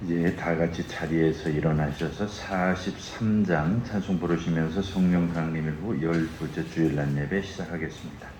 이제 다 같이 자리에서 일어나셔서 43장 찬송 부르시면서 성령 강림 일부 12째 주일날 예배 시작하겠습니다.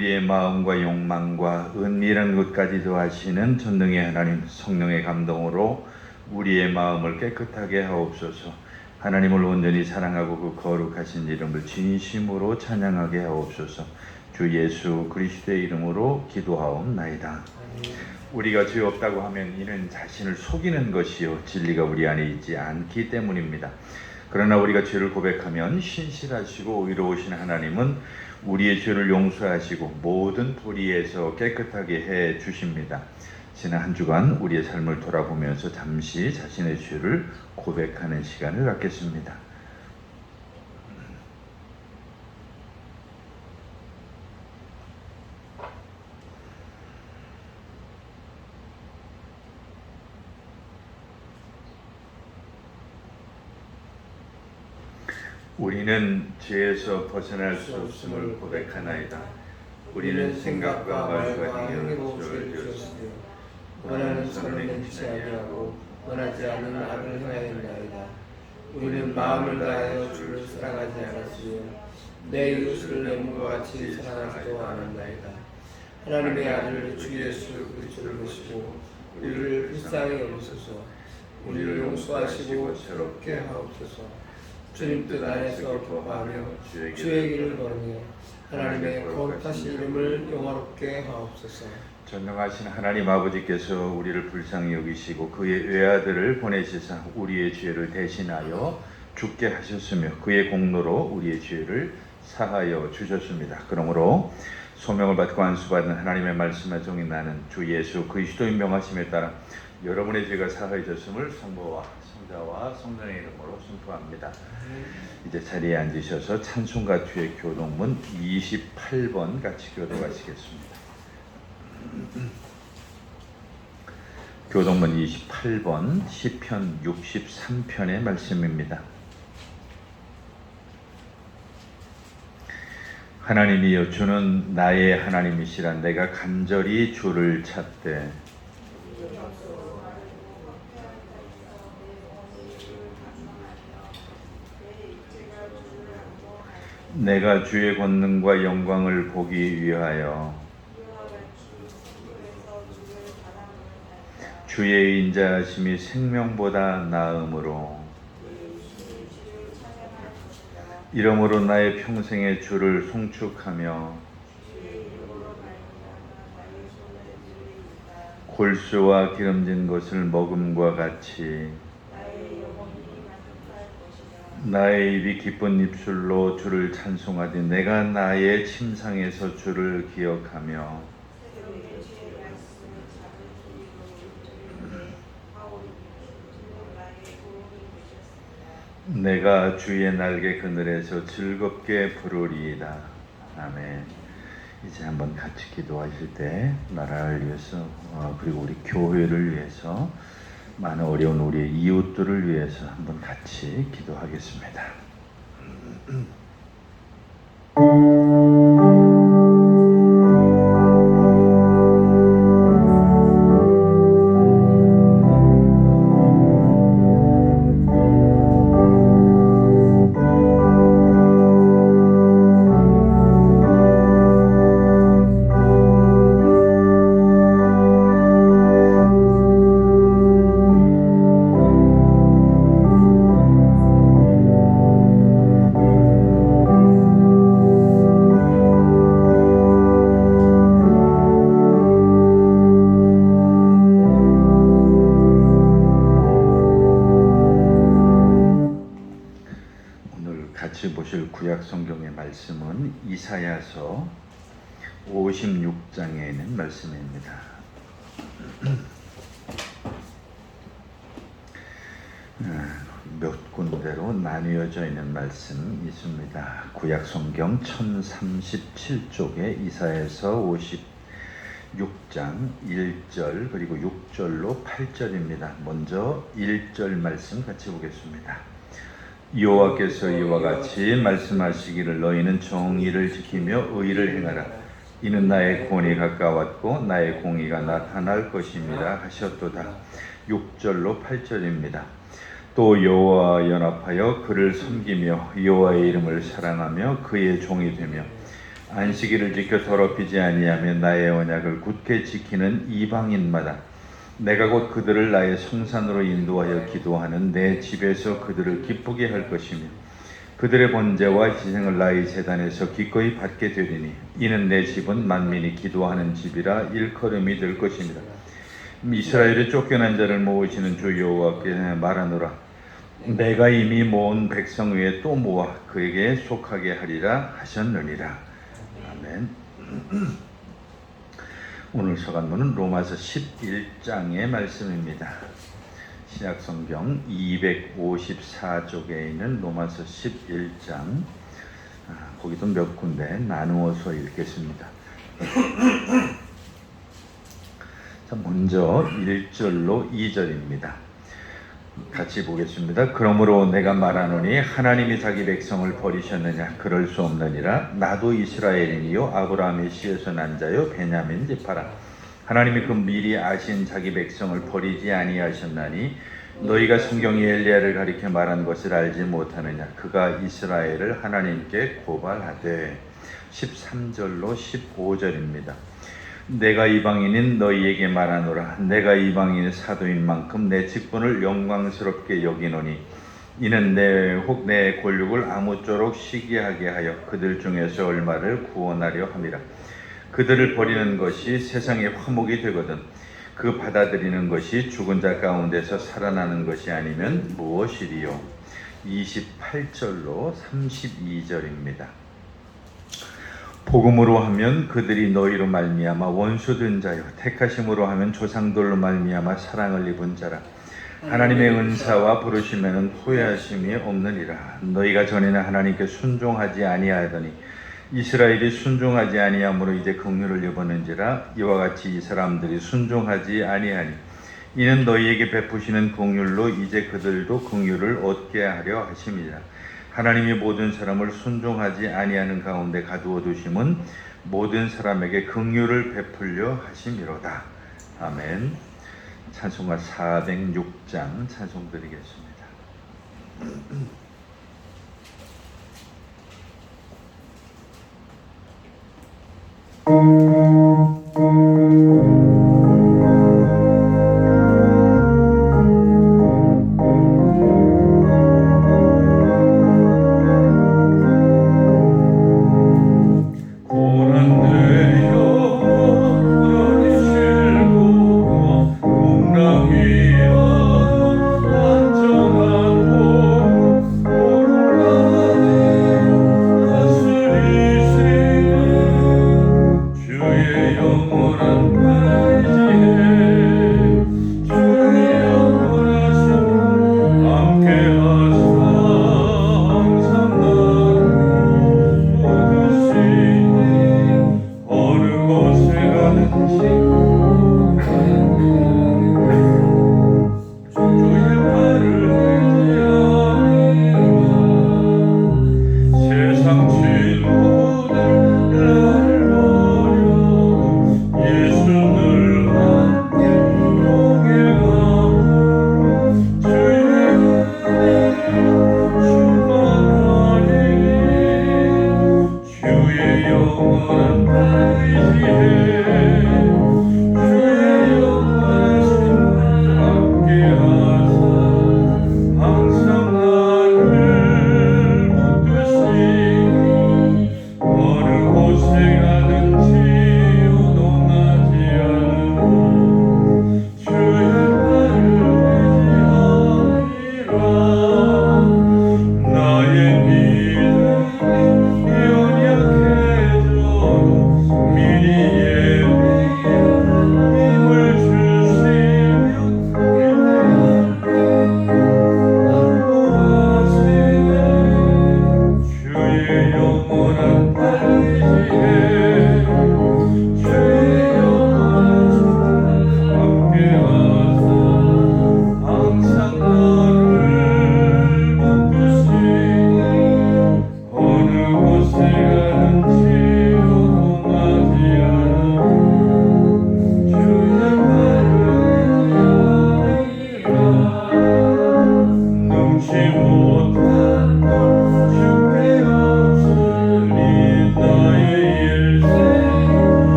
우리의 마음과 욕망과 은밀한 것까지도 아시는 전능의 하나님, 성령의 감동으로 우리의 마음을 깨끗하게 하옵소서. 하나님을 온전히 사랑하고 그 거룩하신 이름을 진심으로 찬양하게 하옵소서. 주 예수 그리스도의 이름으로 기도하옵나이다. 우리가 죄 없다고 하면 이는 자신을 속이는 것이요 진리가 우리 안에 있지 않기 때문입니다. 그러나 우리가 죄를 고백하면 신실하시고 의로우신 하나님은 우리의 죄를 용서하시고 모든 불의에서 깨끗하게 해 주십니다. 지난 한 주간 우리의 삶을 돌아보면서 잠시 자신의 죄를 고백하는 시간을 갖겠습니다. 우리는 죄에서 벗어날 수 없음을 고백하나이다. 우리는 생각과 말과 행위로 죄를 지었으며 원하는 선을 행치 아니하고 원하지 않는 악을 행하였나이다. 우리는 마음을 다하여 주를 사랑하지 않았으며 내 이웃을 내 몸과 같이 사랑하지도 않았나이다. 하나님의 아들 주 예수 그리스도를 보시고 우리를 불쌍히 여기소서. 우리를 용서하시고 새롭게 하옵소서. 주님 뜻 안에서 기뻐하며 주의 길을 걸으며 하나님의 거룩하신 이름을 영화롭게 하옵소서. 전능하신 하나님 아버지께서 우리를 불쌍히 여기시고 그의 외아들을 보내시사 우리의 죄를 대신하여 죽게 하셨으며 그의 공로로 우리의 죄를 사하여 주셨습니다. 그러므로 소명을 받고 안수받은 하나님의 말씀의 종인 나는 주 예수 그리스도의 명하심에 따라 여러분의 죄가 사하여졌음을 성부와 성자와 성령의 이름으로 선포합니다. 이제 자리에 앉으셔서 찬송가 뒤의 교동문 28번 같이 교독하시겠습니다. 교동문 28번 시편 63편의 말씀입니다. 하나님이여 주는 나의 하나님이시라. 내가 간절히 주를 찾되 내가 주의 권능과 영광을 보기 위하여 주의 인자하심이 생명보다 나음으로 이러므로 나의 평생에 주를 송축하며 골수와 기름진 것을 먹음과 같이 나의 입이 기쁜 입술로 주를 찬송하되 내가 나의 침상에서 주를 기억하며 내가 주의 날개 그늘에서 즐겁게 부르리이다. 아멘. 이제 한번 같이 기도하실 때 나라를 위해서 그리고 우리 교회를 위해서 많은 어려운 우리의 이웃들을 위해서 한번 같이 기도하겠습니다. 같이 보실 구약 성경의 말씀은 이사야서 56장에 있는 말씀입니다. 몇 군데로 나뉘어져 있는 말씀 있습니다. 구약 성경 1037쪽에 이사야서 56장 1절 그리고 6절로 8절입니다. 먼저 1절 말씀 같이 보겠습니다. 여호와께서 이와 같이 말씀하시기를 너희는 정의를 지키며 의를 행하라. 이는 나의 구원이 가까웠고 나의 공의가 나타날 것입니다 하셨도다. 6절로 8절입니다. 또 여호와와 연합하여 그를 섬기며 여호와의 이름을 사랑하며 그의 종이 되며 안식일을 지켜 더럽히지 아니하며 나의 언약을 굳게 지키는 이방인마다 내가 곧 그들을 나의 성산으로 인도하여 기도하는 내 집에서 그들을 기쁘게 할 것이며 그들의 번제와 희생을 나의 제단에서 기꺼이 받게 되리니 이는 내 집은 만민이 기도하는 집이라 일컬음이 될 것입니다. 이스라엘의 쫓겨난 자를 모으시는 주 여호와께 말하노라. 내가 이미 모은 백성 외에 또 모아 그에게 속하게 하리라 하셨느니라. 아멘. 오늘 서간문은 로마서 11장의 말씀입니다. 신약성경 254쪽에 있는 로마서 11장 거기도 몇 군데 나누어서 읽겠습니다. 자, 먼저 1절로 2절입니다. 같이 보겠습니다. 그러므로 내가 말하노니 하나님이 자기 백성을 버리셨느냐? 그럴 수 없느니라. 나도 이스라엘인이요 아브라함의 씨에서 난 자요 베냐민 지파라. 하나님이 그 미리 아신 자기 백성을 버리지 아니하셨나니 너희가 성경이 엘리야를 가리켜 말한 것을 알지 못하느냐? 그가 이스라엘을 하나님께 고발하되 13절로 15절입니다. 내가 이방인인 너희에게 말하노라. 내가 이방인의 사도인 만큼 내 직분을 영광스럽게 여기노니 이는 내 권력을 아무쪼록 시기하게 하여 그들 중에서 얼마를 구원하려 함이라. 그들을 버리는 것이 세상의 화목이 되거든 그 받아들이는 것이 죽은 자 가운데서 살아나는 것이 아니면 무엇이리요. 28절로 32절입니다. 복음으로 하면 그들이 너희로 말미암아 원수된 자요 택하심으로 하면 조상들로 말미암아 사랑을 입은 자라. 하나님의 은사와 부르심에는 후회하심이 없느니라. 너희가 전에는 하나님께 순종하지 아니하더니 이스라엘이 순종하지 아니함으로 이제 긍휼을 입었는지라. 이와 같이 이 사람들이 순종하지 아니하니 이는 너희에게 베푸시는 긍휼로 이제 그들도 긍휼을 얻게 하려 하심이라. 하나님이 모든 사람을 순종하지 아니하는 가운데 가두어 두심은 모든 사람에게 긍휼을 베풀려 하심이로다. 아멘. 찬송가 406장 찬송 드리겠습니다.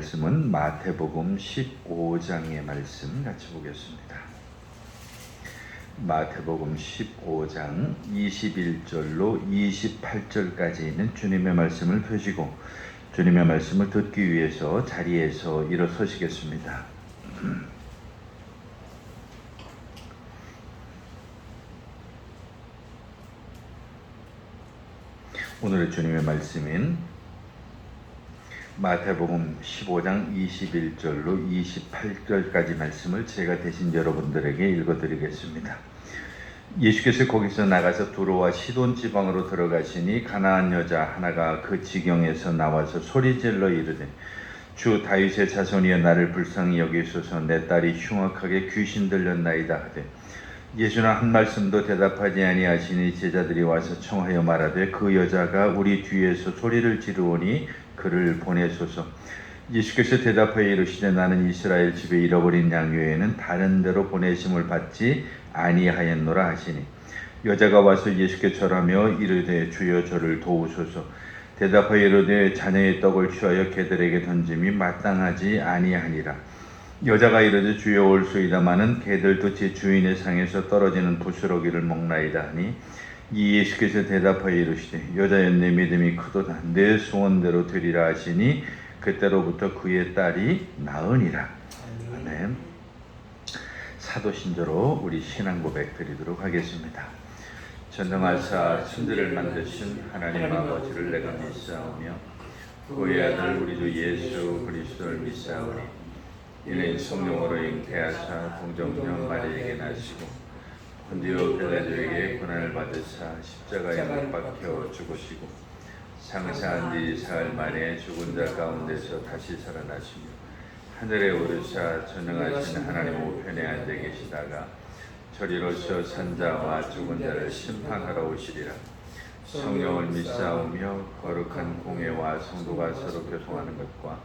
말씀은 마태복음 15장의 말씀 같이 보겠습니다. 마태복음 15장 21절로 28절까지 있는 주님의 말씀을 펴시고 주님의 말씀을 듣기 위해서 자리에서 일어서시겠습니다. 오늘의 주님의 말씀인 마태복음 15장 21절로 28절까지 말씀을 제가 대신 여러분들에게 읽어드리겠습니다. 예수께서 거기서 나가서 두로와 시돈 지방으로 들어가시니 가나안 여자 하나가 그 지경에서 나와서 소리질러 이르되 주 다윗의 자손이여 나를 불쌍히 여기소서 내 딸이 흉악하게 귀신 들렸나이다 하되 예수는 한 말씀도 대답하지 아니하시니 제자들이 와서 청하여 말하되 그 여자가 우리 뒤에서 소리를 지르오니 그를 보내소서. 예수께서 대답하여 이르시되 나는 이스라엘 집에 잃어버린 양 외에는 다른 데로 보내심을 받지 아니하였노라 하시니 여자가 와서 예수께 절하며 이르되 주여 저를 도우소서. 대답하여 이르되 자녀의 떡을 취하여 개들에게 던짐이 마땅하지 아니하니라. 여자가 이르되 주여 올소이다마는 개들도 제 주인의 상에서 떨어지는 부스러기를 먹나이다 하니 이 예수께서 대답하여 이르시되 여자여 내 믿음이 크도다 내 소원대로 되리라 하시니 그때로부터 그의 딸이 나으니라. 아멘. 사도신조로 우리 신앙 고백 드리도록 하겠습니다. 전능하사 천지를 만드신 하나님 아버지를 내가 믿사오며 그의 아들 우리 주 예수 그리스도를 믿사오니 이는 성령으로 잉태하사 동정녀 마리에게 나시고 본디오 빌라도에게 고난을 받으사 십자가에 못 박혀 죽으시고 장사한 지 사흘 만에 죽은 자 가운데서 다시 살아나시며 하늘에 오르사 전능하신 하나님 우편에 앉아 계시다가 저리로서 산자와 죽은 자를 심판하러 오시리라. 성령을 믿사오며 거룩한 공회와 성도가 서로 교통하는 것과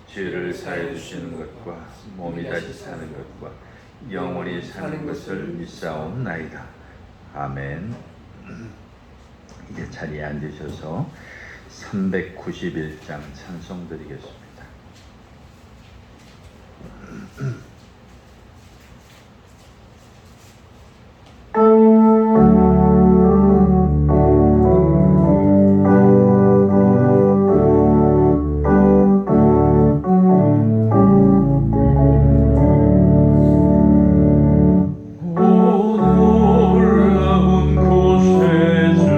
죄를 사해 주시는 것과 몸이 다시 사는 것과 영원히 사는 것을 믿사옵나이다. 아멘. 이제 자리에 앉으셔서 391장 찬송 드리겠습니다. 오 놀라운 곳에 주의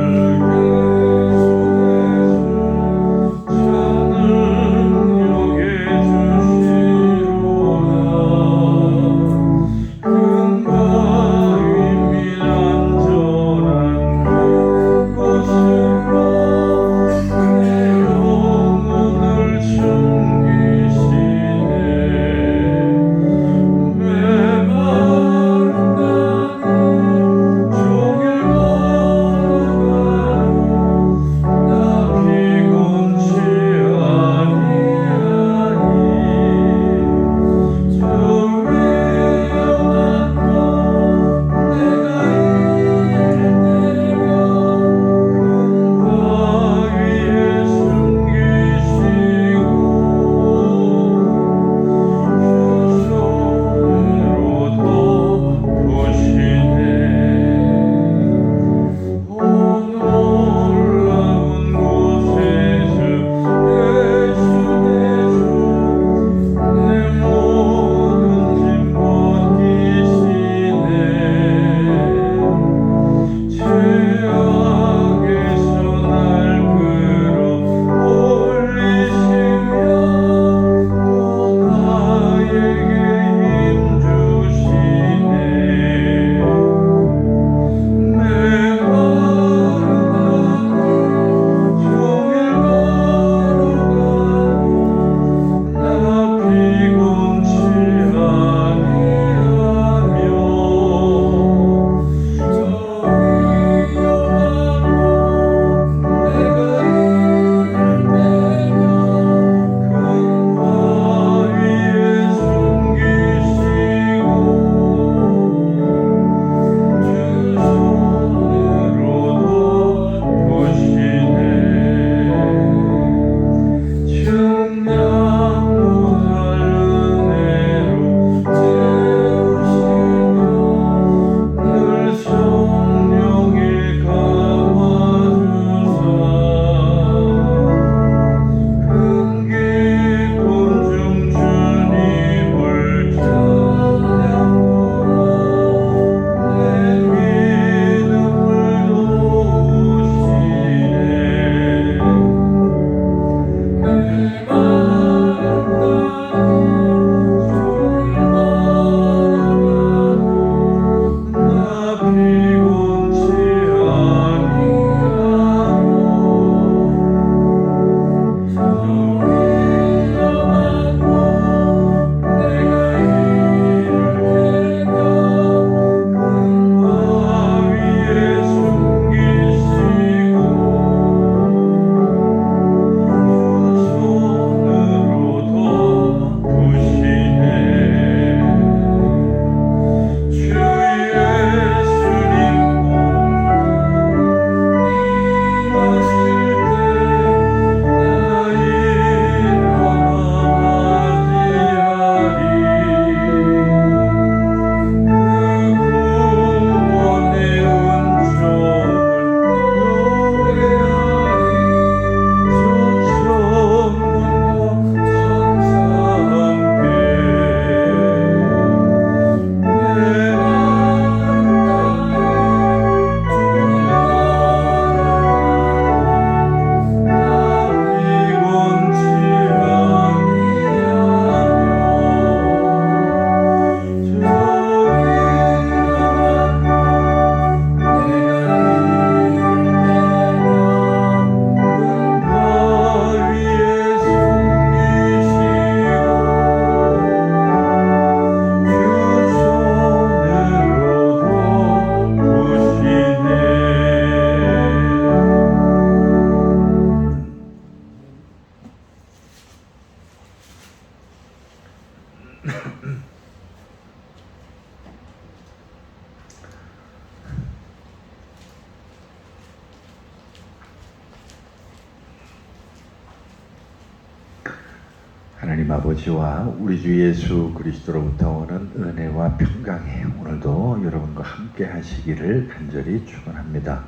하나님 아버지와 우리 주 예수 그리스도로부터 오는 은혜와 평강이 오늘도 여러분과 함께 하시기를 간절히 축원합니다.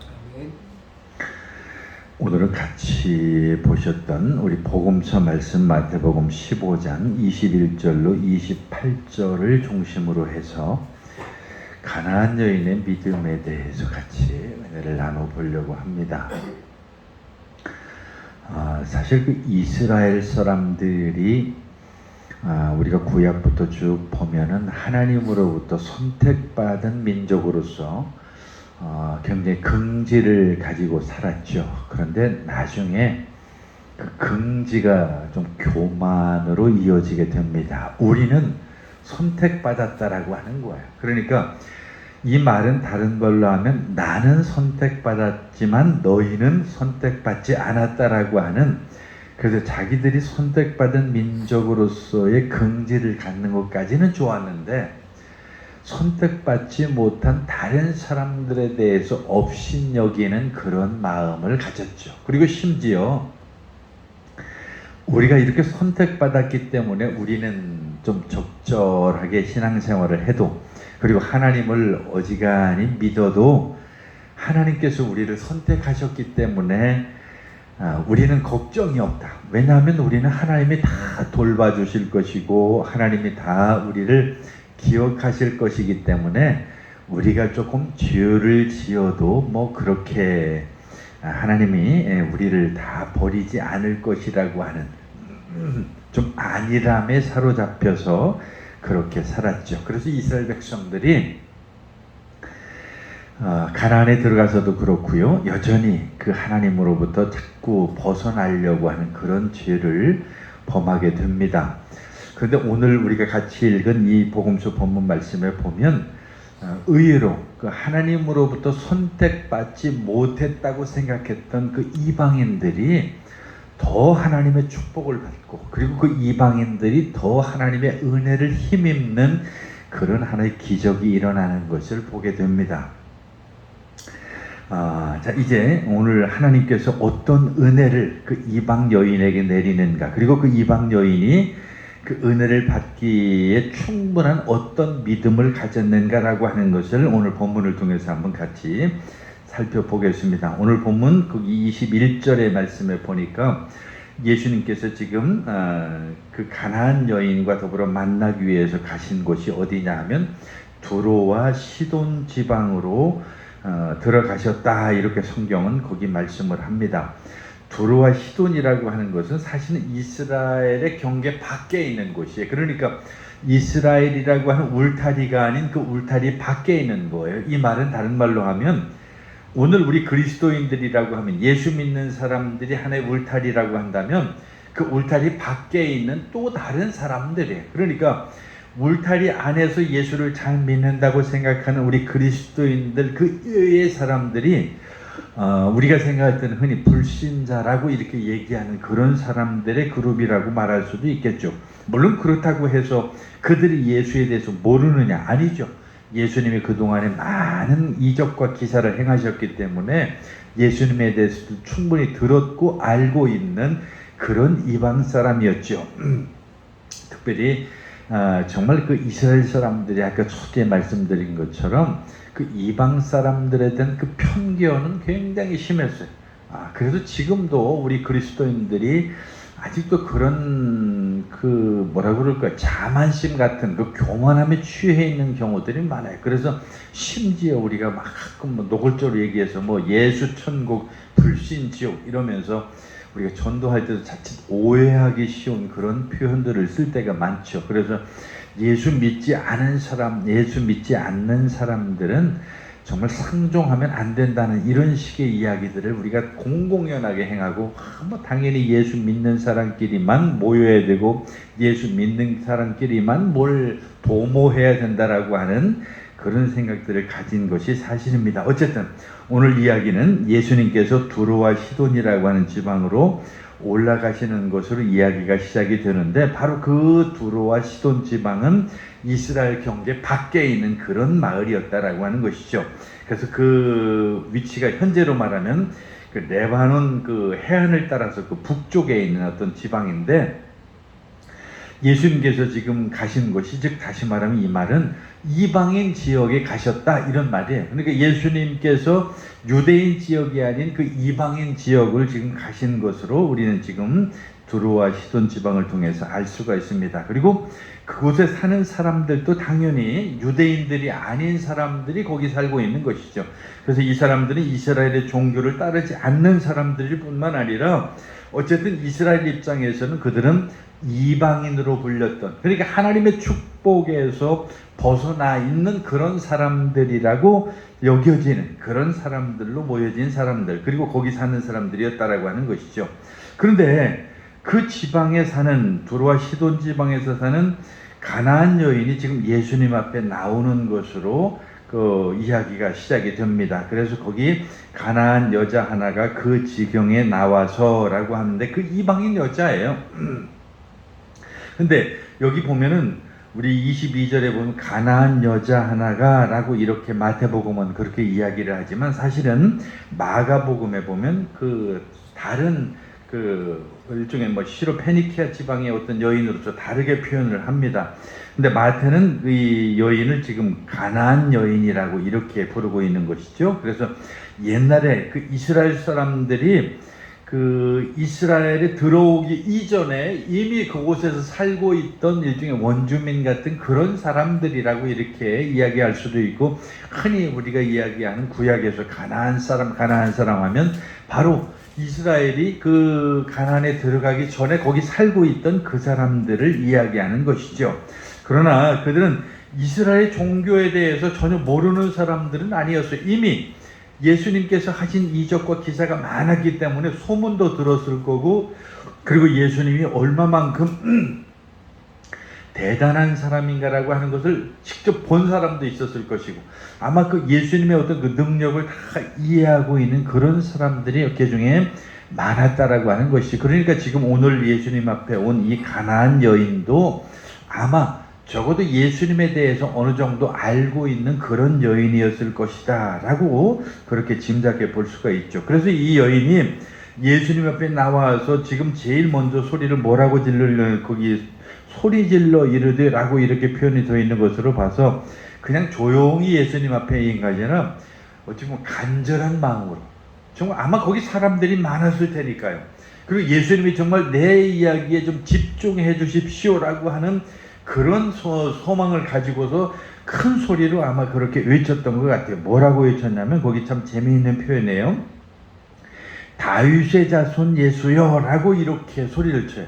오늘은 같이 보셨던 우리 복음서 말씀 마태복음 15장 21절로 28절을 중심으로 해서 가나안 여인의 믿음에 대해서 같이 은혜를 나눠보려고 합니다. 사실 그 이스라엘 사람들이 우리가 구약부터 쭉 보면은 하나님으로부터 선택받은 민족으로서 굉장히 긍지를 가지고 살았죠. 그런데 나중에 그 긍지가 좀 교만으로 이어지게 됩니다. 우리는 선택받았다라고 하는 거예요. 그러니까 이 말은 다른 말로 하면 나는 선택받았지만 너희는 선택받지 않았다라고 하는, 그래서 자기들이 선택받은 민족으로서의 긍지를 갖는 것까지는 좋았는데 선택받지 못한 다른 사람들에 대해서 업신여기는 그런 마음을 가졌죠. 그리고 심지어 우리가 이렇게 선택받았기 때문에 우리는 좀 적절하게 신앙생활을 해도, 그리고 하나님을 어지간히 믿어도 하나님께서 우리를 선택하셨기 때문에 우리는 걱정이 없다. 왜냐하면 우리는 하나님이 다 돌봐주실 것이고 하나님이 다 우리를 기억하실 것이기 때문에 우리가 조금 죄를 지어도 뭐 그렇게 하나님이 우리를 다 버리지 않을 것이라고 하는 좀 안일함에 사로잡혀서 그렇게 살았죠. 그래서 이스라엘 백성들이 가나안에 들어가서도 그렇고요, 여전히 그 하나님으로부터 자꾸 벗어나려고 하는 그런 죄를 범하게 됩니다. 그런데 오늘 우리가 같이 읽은 이 복음서 본문 말씀에 보면 의외로 그 하나님으로부터 선택받지 못했다고 생각했던 그 이방인들이 더 하나님의 축복을 받고, 그리고 그 이방인들이 더 하나님의 은혜를 힘입는 그런 하나의 기적이 일어나는 것을 보게 됩니다. 자, 이제 오늘 하나님께서 어떤 은혜를 그 이방 여인에게 내리는가, 그리고 그 이방 여인이 그 은혜를 받기에 충분한 어떤 믿음을 가졌는가라고 하는 것을 오늘 본문을 통해서 한번 같이 살펴보겠습니다. 오늘 본문 그 21절의 말씀에 보니까 예수님께서 지금 그 가나안 여인과 더불어 만나기 위해서 가신 곳이 어디냐 하면 두로와 시돈 지방으로 들어가셨다, 이렇게 성경은 거기 말씀을 합니다. 두로와 시돈이라고 하는 것은 사실은 이스라엘의 경계 밖에 있는 곳이에요. 그러니까 이스라엘이라고 하는 울타리가 아닌 그 울타리 밖에 있는 거예요. 이 말은 다른 말로 하면 오늘 우리 그리스도인들이라고 하면, 예수 믿는 사람들이 하나의 울타리라고 한다면 그 울타리 밖에 있는 또 다른 사람들이에요. 그러니까 울타리 안에서 예수를 잘 믿는다고 생각하는 우리 그리스도인들, 그 의외의 사람들이 우리가 생각할 때는 흔히 불신자라고 이렇게 얘기하는 그런 사람들의 그룹이라고 말할 수도 있겠죠. 물론 그렇다고 해서 그들이 예수에 대해서 모르느냐? 아니죠. 예수님이 그동안에 많은 이적과 기사를 행하셨기 때문에 예수님에 대해서도 충분히 들었고 알고 있는 그런 이방 사람이었죠. 특별히 정말 그 이스라엘 사람들이 아까 초기에 말씀드린 것처럼 그 이방 사람들에 대한 그 편견은 굉장히 심했어요. 그래서 지금도 우리 그리스도인들이 아직도 그런 그 뭐라 그럴까, 자만심 같은 그 교만함에 취해 있는 경우들이 많아요. 그래서 심지어 우리가 막 뭐 노골적으로 얘기해서 뭐 예수 천국, 불신 지옥 이러면서 우리가 전도할 때도 자칫 오해하기 쉬운 그런 표현들을 쓸 때가 많죠. 그래서 예수 믿지 않은 사람, 예수 믿지 않는 사람들은 정말 상종하면 안 된다는 이런 식의 이야기들을 우리가 공공연하게 행하고, 뭐 당연히 예수 믿는 사람끼리만 모여야 되고 예수 믿는 사람끼리만 뭘 도모해야 된다라고 하는 그런 생각들을 가진 것이 사실입니다. 어쨌든 오늘 이야기는 예수님께서 두로와 시돈이라고 하는 지방으로 올라가시는 것으로 이야기가 시작이 되는데, 바로 그 두로와 시돈 지방은 이스라엘 경계 밖에 있는 그런 마을이었다라고 하는 것이죠. 그래서 그 위치가 현재로 말하면 그 레바논 그 해안을 따라서 그 북쪽에 있는 어떤 지방인데, 예수님께서 지금 가신 곳이, 즉 다시 말하면 이 말은 이방인 지역에 가셨다 이런 말이에요. 그러니까 예수님께서 유대인 지역이 아닌 그 이방인 지역을 지금 가신 것으로 우리는 지금 두로와 시돈 지방을 통해서 알 수가 있습니다. 그리고 그곳에 사는 사람들도 당연히 유대인들이 아닌 사람들이 거기 살고 있는 것이죠. 그래서 이 사람들은 이스라엘의 종교를 따르지 않는 사람들일 뿐만 아니라 어쨌든 이스라엘 입장에서는 그들은 이방인으로 불렸던, 그러니까 하나님의 축복에서 벗어나 있는 그런 사람들이라고 여겨지는 그런 사람들로 모여진 사람들, 그리고 거기 사는 사람들이었다라고 하는 것이죠. 그런데 그 지방에 사는, 두로와 시돈 지방에서 사는 가나안 여인이 지금 예수님 앞에 나오는 것으로 그 이야기가 시작이 됩니다. 그래서 거기 가나안 여자 하나가 그 지경에 나와서라고 하는데, 그 이방인 여자예요. 근데 여기 보면은 우리 22절에 보면 가나안 여자 하나가 라고 이렇게 마태복음은 그렇게 이야기를 하지만, 사실은 마가복음에 보면 그 다른 그 일종의 뭐 시로페니키아 지방의 어떤 여인으로서 다르게 표현을 합니다. 근데 마태는 이 여인을 지금 가나안 여인이라고 이렇게 부르고 있는 것이죠. 그래서 옛날에 그 이스라엘 사람들이 그 이스라엘에 들어오기 이전에 이미 그곳에서 살고 있던 일종의 원주민 같은 그런 사람들이라고 이렇게 이야기할 수도 있고, 흔히 우리가 이야기하는 구약에서 가나안 사람 하면 바로 이스라엘이 그 가나안에 들어가기 전에 거기 살고 있던 그 사람들을 이야기하는 것이죠. 그러나 그들은 이스라엘 종교에 대해서 전혀 모르는 사람들은 아니었어요. 이미 예수님께서 하신 이적과 기사가 많았기 때문에 소문도 들었을 거고, 그리고 예수님이 얼마만큼 대단한 사람인가라고 하는 것을 직접 본 사람도 있었을 것이고, 아마 그 예수님의 어떤 그 능력을 다 이해하고 있는 그런 사람들이 그 중에 많았다라고 하는 것이, 그러니까 지금 오늘 예수님 앞에 온 이 가나안 여인도 아마 적어도 예수님에 대해서 어느 정도 알고 있는 그런 여인이었을 것이다 라고 그렇게 짐작해 볼 수가 있죠. 그래서 이 여인이 예수님 앞에 나와서 지금 제일 먼저 소리를 뭐라고 질르려, 거기 소리 질러 이르되 라고 이렇게 표현이 되어 있는 것으로 봐서 그냥 조용히 예수님 앞에 있는 게 아니라 어찌 보면 간절한 마음으로, 정말 아마 거기 사람들이 많았을 테니까요. 그리고 예수님이 정말 내 이야기에 좀 집중해 주십시오라고 하는 그런 소망을 가지고서 큰 소리로 아마 그렇게 외쳤던 것 같아요. 뭐라고 외쳤냐면 거기 참 재미있는 표현이에요. 다윗의 자손 예수여 라고 이렇게 소리를 쳐요.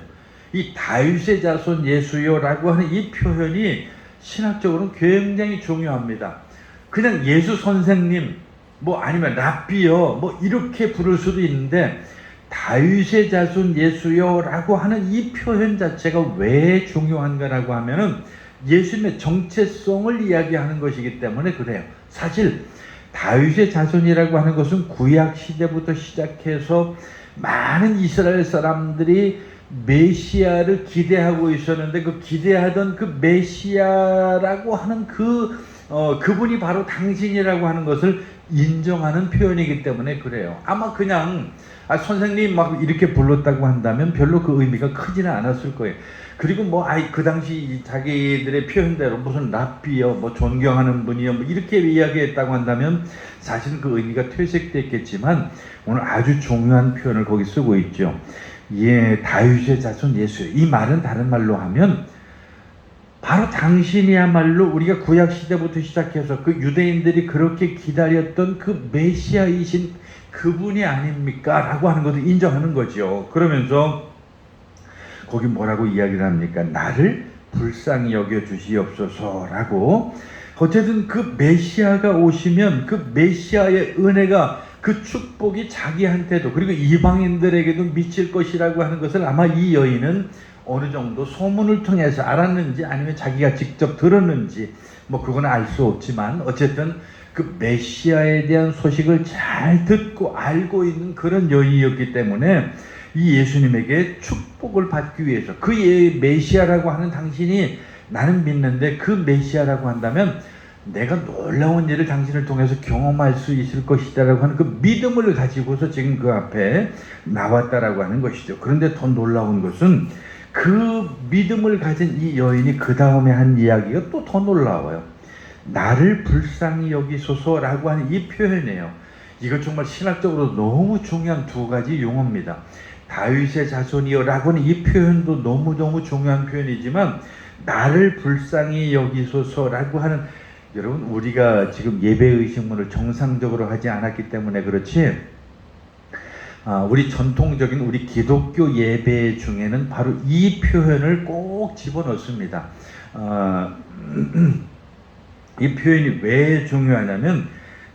이 다윗의 자손 예수여 라고 하는 이 표현이 신학적으로는 굉장히 중요합니다. 그냥 예수 선생님, 뭐 아니면 랍비여 뭐 이렇게 부를 수도 있는데, 다윗의 자손 예수여 라고 하는 이 표현 자체가 왜 중요한가라고 하면은 예수님의 정체성을 이야기하는 것이기 때문에 그래요. 사실 다윗의 자손이라고 하는 것은 구약 시대부터 시작해서 많은 이스라엘 사람들이 메시아를 기대하고 있었는데, 그 기대하던 그 메시아라고 하는 그분이 바로 당신이라고 하는 것을 인정하는 표현이기 때문에 그래요. 아마 그냥 선생님 막 이렇게 불렀다고 한다면 별로 그 의미가 크지는 않았을 거예요. 그리고 뭐 그 당시 자기들의 표현대로 무슨 랍비요, 뭐 존경하는 분이요, 뭐 이렇게 이야기했다고 한다면 사실은 그 의미가 퇴색됐겠지만, 오늘 아주 중요한 표현을 거기 쓰고 있죠. 예, 다윗의 자손 예수요. 이 말은 다른 말로 하면 바로 당신이야말로 우리가 구약 시대부터 시작해서 그 유대인들이 그렇게 기다렸던 그 메시아이신 그분이 아닙니까? 라고 하는 것을 인정하는 거죠. 그러면서 거기 뭐라고 이야기를 합니까? 나를 불쌍히 여겨 주시옵소서 라고. 어쨌든 그 메시아가 오시면 그 메시아의 은혜가, 그 축복이 자기한테도 그리고 이방인들에게도 미칠 것이라고 하는 것을 아마 이 여인은 어느 정도 소문을 통해서 알았는지 아니면 자기가 직접 들었는지 뭐 그건 알 수 없지만, 어쨌든 그 메시아에 대한 소식을 잘 듣고 알고 있는 그런 여인이었기 때문에 이 예수님에게 축복을 받기 위해서 그 메시아라고 하는 당신이 나는 믿는데 그 메시아라고 한다면 내가 놀라운 일을 당신을 통해서 경험할 수 있을 것이다라고 하는 그 믿음을 가지고서 지금 그 앞에 나왔다라고 하는 것이죠. 그런데 더 놀라운 것은 그 믿음을 가진 이 여인이 그 다음에 한 이야기가 또 더 놀라워요. 나를 불쌍히 여기소서라고 하는 이 표현이에요. 이거 정말 신학적으로 너무 중요한 두 가지 용어입니다. 다윗의 자손이여라고 하는 이 표현도 너무너무 중요한 표현이지만 나를 불쌍히 여기소서라고 하는, 여러분 우리가 지금 예배의식문을 정상적으로 하지 않았기 때문에 그렇지 우리 전통적인 우리 기독교 예배 중에는 바로 이 표현을 꼭 집어넣습니다. 이 표현이 왜 중요하냐면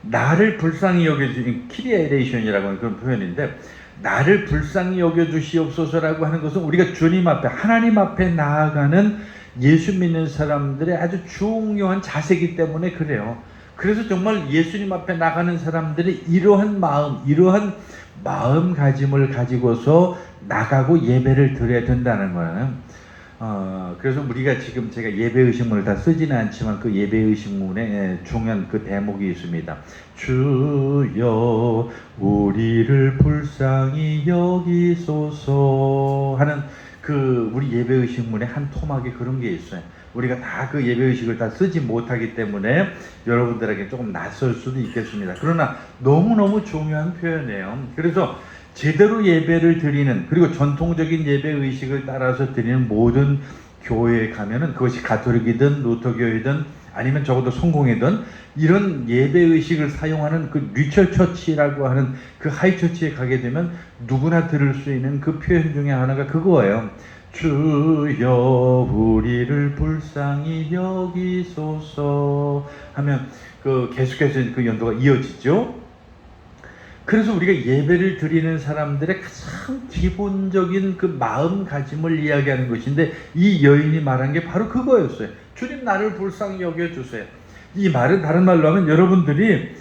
나를 불쌍히 여겨주신 키리에레이션이라고 하는 그런 표현인데, 나를 불쌍히 여겨주시옵소서라고 하는 것은 우리가 주님 앞에 하나님 앞에 나아가는 예수 믿는 사람들의 아주 중요한 자세이기 때문에 그래요. 그래서 정말 예수님 앞에 나가는 사람들이 이러한 마음가짐을 가지고서 나가고 예배를 드려야 된다는 거는 그래서 우리가 지금 제가 예배의식문을 다 쓰지는 않지만 그 예배의식문에 중요한 그 대목이 있습니다. 주여 우리를 불쌍히 여기소서 하는 그 우리 예배의식문에 한 토막에 그런 게 있어요. 우리가 다 그 예배의식을 다 쓰지 못하기 때문에 여러분들에게 조금 낯설 수도 있겠습니다. 그러나 너무너무 중요한 표현이에요. 그래서 제대로 예배를 드리는, 그리고 전통적인 예배의식을 따라서 드리는 모든 교회에 가면은 그것이 가톨릭이든 루터교이든 아니면 적어도 성공이든 이런 예배의식을 사용하는 그 리처처치라고 하는 그 하이처치에 가게 되면 누구나 들을 수 있는 그 표현 중에 하나가 그거예요. 주여 우리를 불쌍히 여기소서 하면 그 계속해서 그 연도가 이어지죠. 그래서 우리가 예배를 드리는 사람들의 가장 기본적인 그 마음가짐을 이야기하는 것인데, 이 여인이 말한 게 바로 그거였어요. 주님 나를 불쌍히 여겨주세요. 이 말은 다른 말로 하면 여러분들이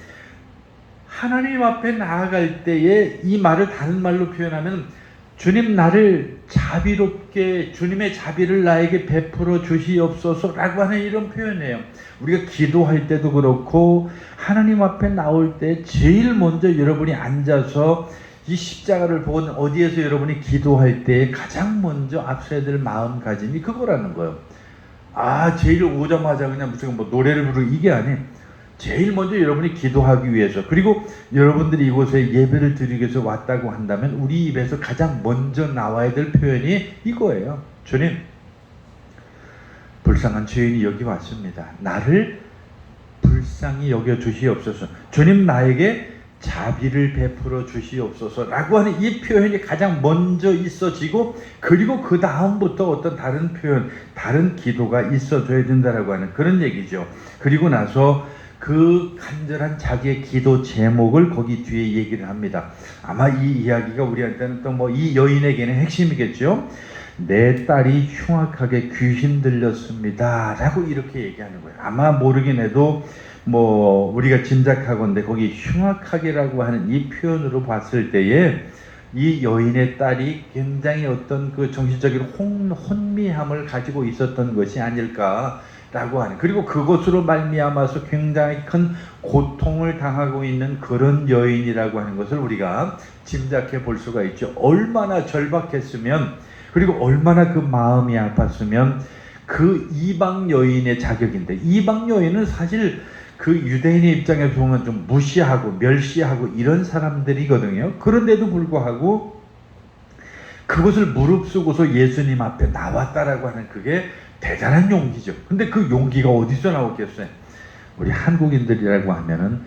하나님 앞에 나아갈 때에 이 말을 다른 말로 표현하면 주님 나를 자비롭게, 주님의 자비를 나에게 베풀어 주시옵소서라고 하는 이런 표현이에요. 우리가 기도할 때도 그렇고 하나님 앞에 나올 때 제일 먼저 여러분이 앉아서 이 십자가를 보고 어디에서 여러분이 기도할 때 가장 먼저 앞서야 될 마음가짐이 그거라는 거예요. 제일 오자마자 그냥 무슨 뭐 노래를 부르고 이게 아니에요. 제일 먼저 여러분이 기도하기 위해서, 그리고 여러분들이 이곳에 예배를 드리기 위해서 왔다고 한다면 우리 입에서 가장 먼저 나와야 될 표현이 이거예요. 주님, 불쌍한 죄인이 여기 왔습니다. 나를 불쌍히 여겨 주시옵소서. 주님 나에게 자비를 베풀어 주시옵소서 라고 하는 이 표현이 가장 먼저 있어지고, 그리고 그 다음부터 어떤 다른 표현, 다른 기도가 있어줘야 된다라고 하는 그런 얘기죠. 그리고 나서 그 간절한 자기의 기도 제목을 거기 뒤에 얘기를 합니다. 아마 이 이야기가 우리한테는 또 뭐 이 여인에게는 핵심이겠죠. 내 딸이 흉악하게 귀신 들렸습니다 라고 이렇게 얘기하는 거예요. 아마 모르긴 해도 뭐 우리가 짐작하건대 거기 흉악하게라고 하는 이 표현으로 봤을 때에 이 여인의 딸이 굉장히 어떤 그 정신적인 혼미함을 가지고 있었던 것이 아닐까라고 하는, 그리고 그것으로 말미암아서 굉장히 큰 고통을 당하고 있는 그런 여인이라고 하는 것을 우리가 짐작해 볼 수가 있죠. 얼마나 절박했으면, 그리고 얼마나 그 마음이 아팠으면 그 이방 여인의 자격인데, 이방 여인은 사실 그 유대인의 입장에서 보면 좀 무시하고 멸시하고 이런 사람들이거든요. 그런데도 불구하고 그것을 무릅쓰고서 예수님 앞에 나왔다라고 하는 그게 대단한 용기죠. 근데 그 용기가 어디서 나왔겠어요? 우리 한국인들이라고 하면은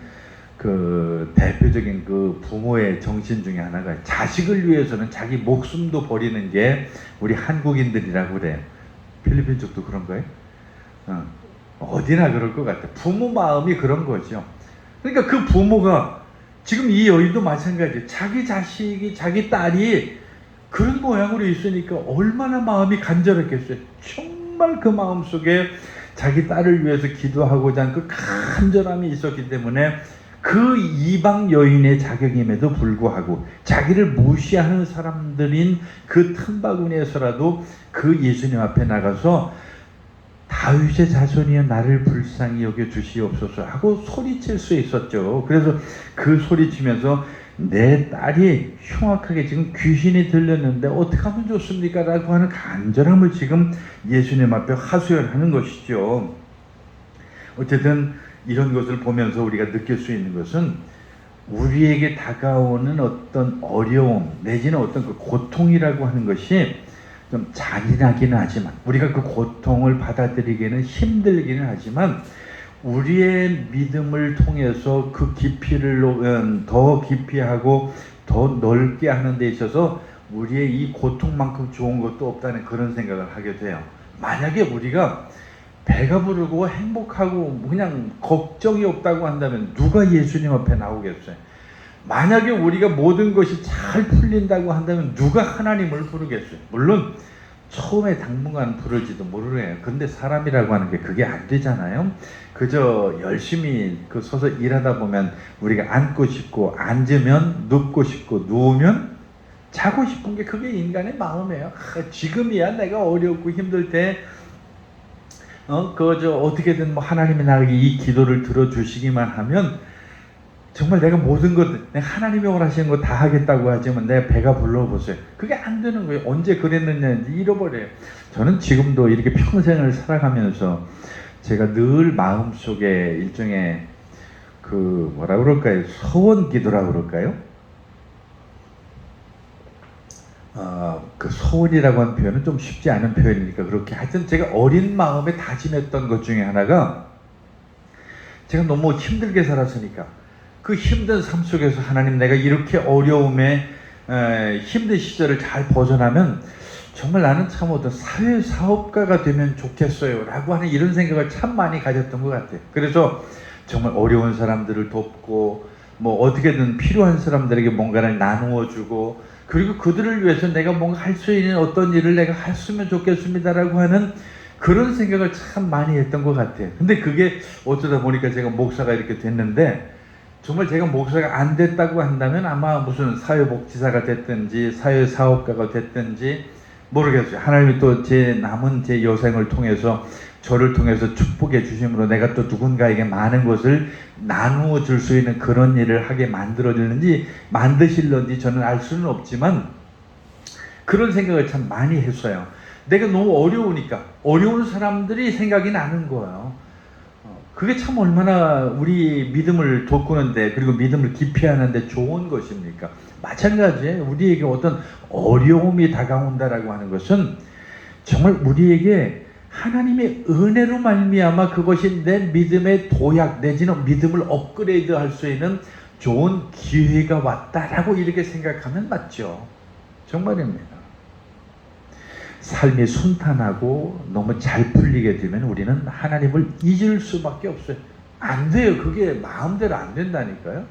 그 대표적인 그 부모의 정신 중에 하나가 자식을 위해서는 자기 목숨도 버리는 게 우리 한국인들이라고 그래요. 필리핀 쪽도 그런 거예요? 어디나 그럴 것 같아요. 부모 마음이 그런 거죠. 그러니까 그 부모가 지금 이 여인도 마찬가지예요. 자기 자식이, 자기 딸이 그런 모양으로 있으니까 얼마나 마음이 간절했겠어요. 정말 그 마음속에 자기 딸을 위해서 기도하고자 하는 그 간절함이 있었기 때문에 그 이방 여인의 자격임에도 불구하고 자기를 무시하는 사람들인 그 틈바구니에서라도 그 예수님 앞에 나가서 다윗의 자손이여 나를 불쌍히 여겨 주시옵소서 하고 소리칠 수 있었죠. 그래서 그 소리치면서 내 딸이 흉악하게 지금 귀신이 들렸는데 어떻게 하면 좋습니까? 라고 하는 간절함을 지금 예수님 앞에 하소연하는 것이죠. 어쨌든 이런 것을 보면서 우리가 느낄 수 있는 것은 우리에게 다가오는 어떤 어려움 내지는 어떤 그 고통이라고 하는 것이 좀 잔인하기는 하지만 우리가 그 고통을 받아들이기는 힘들기는 하지만 우리의 믿음을 통해서 그 깊이를 더 깊이 하고 더 넓게 하는 데 있어서 우리의 이 고통만큼 좋은 것도 없다는 그런 생각을 하게 돼요. 만약에 우리가 배가 부르고 행복하고 그냥 걱정이 없다고 한다면 누가 예수님 앞에 나오겠어요? 만약에 우리가 모든 것이 잘 풀린다고 한다면 누가 하나님을 부르겠어요? 물론 처음에 당분간 부를지도 모르겠어요. 근데 사람이라고 하는 게 그게 안 되잖아요. 그저 열심히 그 서서 일하다 보면 우리가 앉고 싶고 앉으면 눕고 싶고 누우면 자고 싶은 게 그게 인간의 마음이에요. 지금이야 내가 어렵고 힘들 때 어떻게든 뭐 하나님이 나에게 이 기도를 들어주시기만 하면 정말 내가 모든 것, 내가 하나님이 원하시는 거 다 하겠다고 하지만 내 배가 불러보세요. 그게 안 되는 거예요. 언제 그랬느냐 잃어버려요. 저는 지금도 이렇게 평생을 살아가면서 제가 늘 마음속에 일종의 그 뭐라 그럴까요? 소원 기도라 그럴까요? 그 소원이라고 하는 표현은 좀 쉽지 않은 표현이니까 그렇게 하여튼 제가 어린 마음에 다짐했던 것 중에 하나가 제가 너무 힘들게 살았으니까 그 힘든 삶 속에서 하나님 내가 이렇게 어려움에 힘든 시절을 잘 벗어나면 정말 나는 참 어떤 사회사업가가 되면 좋겠어요 라고 하는 이런 생각을 참 많이 가졌던 것 같아요. 그래서 정말 어려운 사람들을 돕고 뭐 어떻게든 필요한 사람들에게 뭔가를 나누어 주고 그리고 그들을 위해서 내가 뭔가 할 수 있는 어떤 일을 내가 했으면 좋겠습니다라고 하는 그런 생각을 참 많이 했던 것 같아요. 근데 그게 어쩌다 보니까 제가 목사가 이렇게 됐는데 정말 제가 목사가 안 됐다고 한다면 아마 무슨 사회복지사가 됐든지 사회사업가가 됐든지 모르겠어요. 하나님이 또 제 남은 제 여생을 통해서 저를 통해서 축복해 주심으로 내가 또 누군가에게 많은 것을 나누어 줄 수 있는 그런 일을 하게 만들어지는지 만드실런지 저는 알 수는 없지만 그런 생각을 참 많이 했어요. 내가 너무 어려우니까 어려운 사람들이 생각이 나는 거예요. 그게 참 얼마나 우리 믿음을 돋구는데 그리고 믿음을 깊이 하는데 좋은 것입니까? 마찬가지예요. 우리에게 어떤 어려움이 다가온다라고 하는 것은 정말 우리에게 하나님의 은혜로 말미암아 그것이 내 믿음의 도약 내지는 믿음을 업그레이드할 수 있는 좋은 기회가 왔다라고 이렇게 생각하면 맞죠. 정말입니다. 삶이 순탄하고 너무 잘 풀리게 되면 우리는 하나님을 잊을 수밖에 없어요. 안 돼요. 그게 마음대로 안 된다니까요.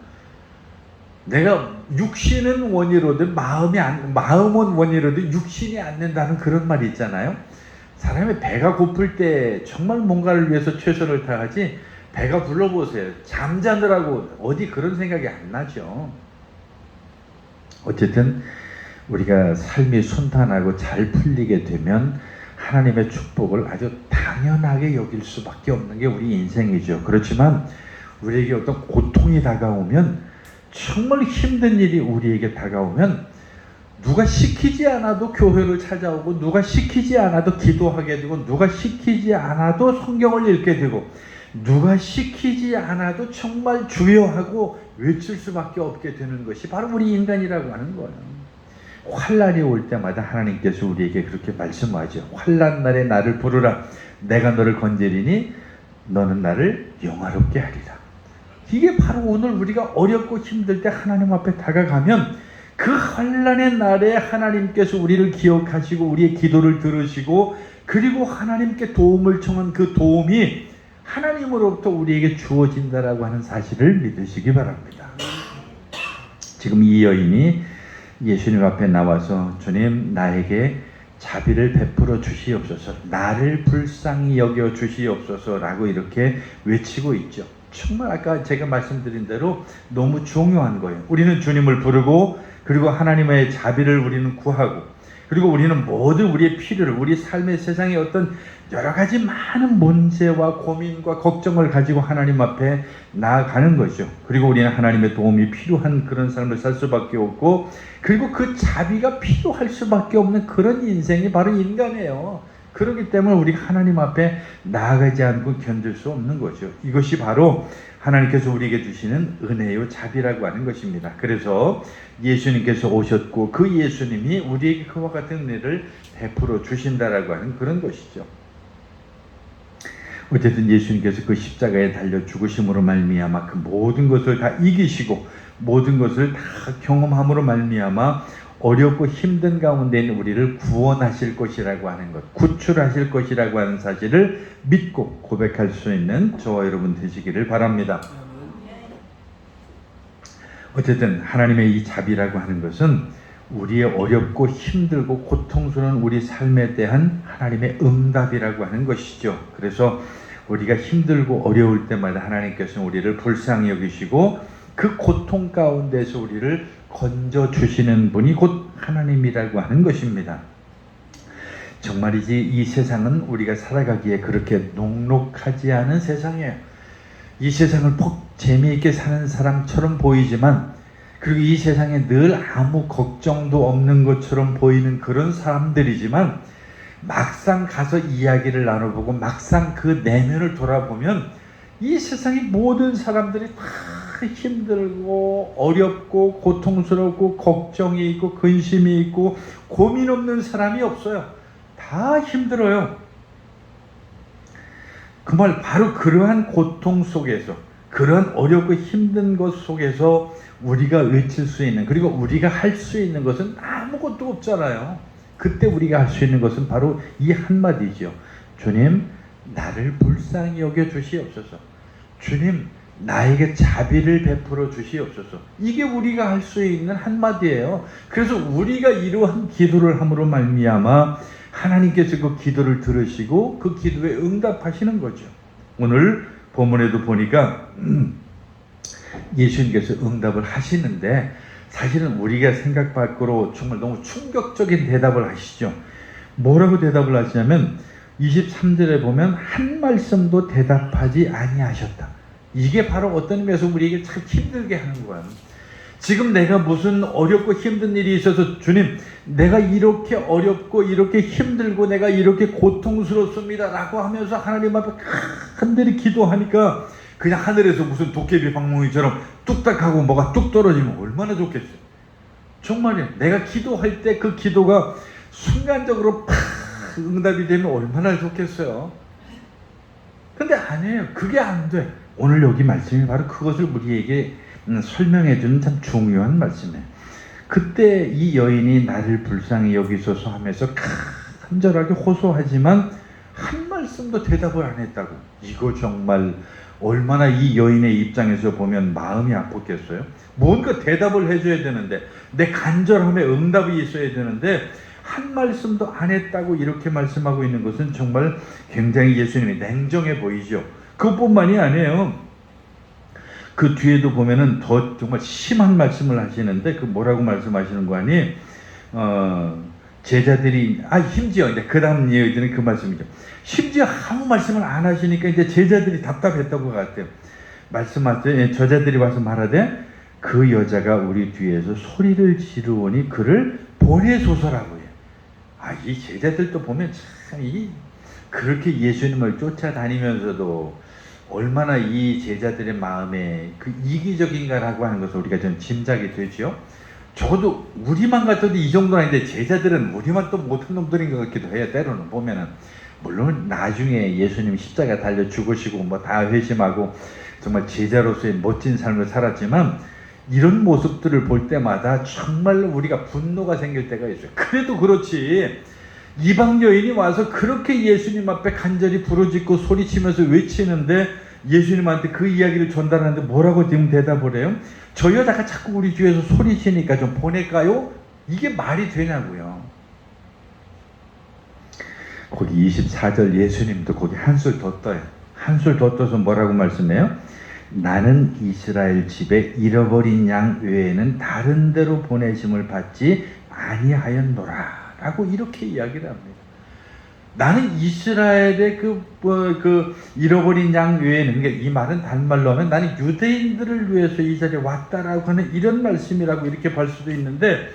내가 육신은 원이로든 마음은 원이로든 육신이 안 된다는 그런 말이 있잖아요. 사람이 배가 고플 때 정말 뭔가를 위해서 최선을 다하지 배가 불러보세요. 잠자느라고 어디 그런 생각이 안 나죠. 어쨌든 우리가 삶이 순탄하고 잘 풀리게 되면 하나님의 축복을 아주 당연하게 여길 수밖에 없는 게 우리 인생이죠. 그렇지만 우리에게 어떤 고통이 다가오면 정말 힘든 일이 우리에게 다가오면 누가 시키지 않아도 교회를 찾아오고 누가 시키지 않아도 기도하게 되고 누가 시키지 않아도 성경을 읽게 되고 누가 시키지 않아도 정말 주여 하고 외칠 수밖에 없게 되는 것이 바로 우리 인간이라고 하는 거예요. 환난이 올 때마다 하나님께서 우리에게 그렇게 말씀하죠. 환난 날에 나를 부르라. 내가 너를 건지리니 너는 나를 영화롭게 하리라. 이게 바로 오늘 우리가 어렵고 힘들 때 하나님 앞에 다가가면 그 환난의 날에 하나님께서 우리를 기억하시고 우리의 기도를 들으시고 그리고 하나님께 도움을 청한 그 도움이 하나님으로부터 우리에게 주어진다라고 하는 사실을 믿으시기 바랍니다. 지금 이 여인이 예수님 앞에 나와서 주님 나에게 자비를 베풀어 주시옵소서 나를 불쌍히 여겨 주시옵소서 라고 이렇게 외치고 있죠. 정말 아까 제가 말씀드린 대로 너무 중요한 거예요. 우리는 주님을 부르고 그리고 하나님의 자비를 우리는 구하고 그리고 우리는 모든 우리의 필요를 우리 삶의 세상에 어떤 여러 가지 많은 문제와 고민과 걱정을 가지고 하나님 앞에 나아가는 거죠. 그리고 우리는 하나님의 도움이 필요한 그런 삶을 살 수밖에 없고 그리고 그 자비가 필요할 수밖에 없는 그런 인생이 바로 인간이에요. 그렇기 때문에 우리가 하나님 앞에 나아가지 않고 견딜 수 없는 거죠. 이것이 바로 하나님께서 우리에게 주시는 은혜요 자비라고 하는 것입니다. 그래서 예수님께서 오셨고 그 예수님이 우리에게 그와 같은 은혜를 베풀어 주신다라고 하는 그런 것이죠. 어쨌든 예수님께서 그 십자가에 달려 죽으심으로 말미암아 그 모든 것을 다 이기시고 모든 것을 다 경험함으로 말미암아 어렵고 힘든 가운데 있는 우리를 구원하실 것이라고 하는 것, 구출하실 것이라고 하는 사실을 믿고 고백할 수 있는 저와 여러분 되시기를 바랍니다. 어쨌든 하나님의 이 자비라고 하는 것은 우리의 어렵고 힘들고 고통스러운 우리 삶에 대한 하나님의 응답이라고 하는 것이죠. 그래서 우리가 힘들고 어려울 때마다 하나님께서는 우리를 불쌍히 여기시고 그 고통 가운데서 우리를 건져주시는 분이 곧 하나님이라고 하는 것입니다. 정말이지 이 세상은 우리가 살아가기에 그렇게 녹록하지 않은 세상이에요. 이 세상을 재미있게 사는 사람처럼 보이지만 그리고 이 세상에 늘 아무 걱정도 없는 것처럼 보이는 그런 사람들이지만 막상 가서 이야기를 나눠보고 막상 그 내면을 돌아보면 이 세상의 모든 사람들이 다 힘들고 어렵고 고통스럽고 걱정이 있고 근심이 있고 고민 없는 사람이 없어요. 다 힘들어요. 그 말 바로 그러한 고통 속에서 그러한 어렵고 힘든 것 속에서 우리가 외칠 수 있는 그리고 우리가 할 수 있는 것은 아무것도 없잖아요. 그때 우리가 할 수 있는 것은 바로 이 한마디죠. 주님 나를 불쌍히 여겨 주시옵소서. 주님 나에게 자비를 베풀어 주시옵소서. 이게 우리가 할 수 있는 한마디예요. 그래서 우리가 이러한 기도를 함으로 말미암아 하나님께서 그 기도를 들으시고 그 기도에 응답하시는 거죠. 오늘 본문에도 보니까 예수님께서 응답을 하시는데 사실은 우리가 생각 밖으로 정말 너무 충격적인 대답을 하시죠. 뭐라고 대답을 하시냐면 23절에 보면 한 말씀도 대답하지 아니하셨다. 이게 바로 어떤 의미에서 우리에게 참 힘들게 하는 거예요. 지금 내가 무슨 어렵고 힘든 일이 있어서 주님 내가 이렇게 어렵고 이렇게 힘들고 내가 이렇게 고통스럽습니다 라고 하면서 하나님 앞에 간절히 기도하니까 그냥 하늘에서 무슨 도깨비 방망이처럼 뚝딱하고 뭐가 뚝 떨어지면 얼마나 좋겠어요. 정말이에요. 내가 기도할 때 그 기도가 순간적으로 팍 응답이 되면 얼마나 좋겠어요. 근데 아니에요. 그게 안 돼. 오늘 여기 말씀이 바로 그것을 우리에게 설명해 주는 참 중요한 말씀이에요. 그때 이 여인이 나를 불쌍히 여기소서 하면서 간절하게 호소하지만 한 말씀도 대답을 안 했다고. 이거 정말 얼마나 이 여인의 입장에서 보면 마음이 아팠겠어요. 뭔가 대답을 해줘야 되는데 내 간절함에 응답이 있어야 되는데 한 말씀도 안 했다고 이렇게 말씀하고 있는 것은 정말 굉장히 예수님이 냉정해 보이죠. 그것뿐만이 아니에요. 그 뒤에도 보면은 더 정말 심한 말씀을 하시는데 그 뭐라고 말씀하시는 거 아니? 제자들이 심지어 이제 그 다음 예언은 그 말씀이죠. 심지어 아무 말씀을 안 하시니까 이제 제자들이 답답했던 것 같아요. 말씀하세요. 저자들이 와서 말하되 그 여자가 우리 뒤에서 소리를 지르오니 그를 보내소서라고 해요. 이 제자들도 보면 참 그렇게 예수님을 쫓아다니면서도 얼마나 이 제자들의 마음에 그 이기적인가라고 하는 것을 우리가 좀 짐작이 되죠. 적어도 우리만 같아도 이 정도는 아닌데 제자들은 우리만 또 못한 놈들인 것 같기도 해요. 때로는 보면은 물론 나중에 예수님 십자가 달려 죽으시고 뭐 다 회심하고 정말 제자로서의 멋진 삶을 살았지만 이런 모습들을 볼 때마다 정말로 우리가 분노가 생길 때가 있어요. 그래도 그렇지 이방 여인이 와서 그렇게 예수님 앞에 간절히 부르짖고 소리치면서 외치는데 예수님한테 그 이야기를 전달하는데 뭐라고 지금 대답을 해요? 저 여자가 자꾸 우리 뒤에서 소리치니까 좀 보낼까요? 이게 말이 되냐고요. 거기 24절 예수님도 거기 한술 더 떠요. 한술 더 떠서 뭐라고 말씀해요? 나는 이스라엘 집에 잃어버린 양 외에는 다른 데로 보내심을 받지 아니하였노라 라고 이렇게 이야기를 합니다. 나는 이스라엘의 그 잃어버린 양 외에는, 그러니까 이 말은 다른 말로 하면 나는 유대인들을 위해서 이 자리에 왔다라고 하는 이런 말씀이라고 이렇게 볼 수도 있는데,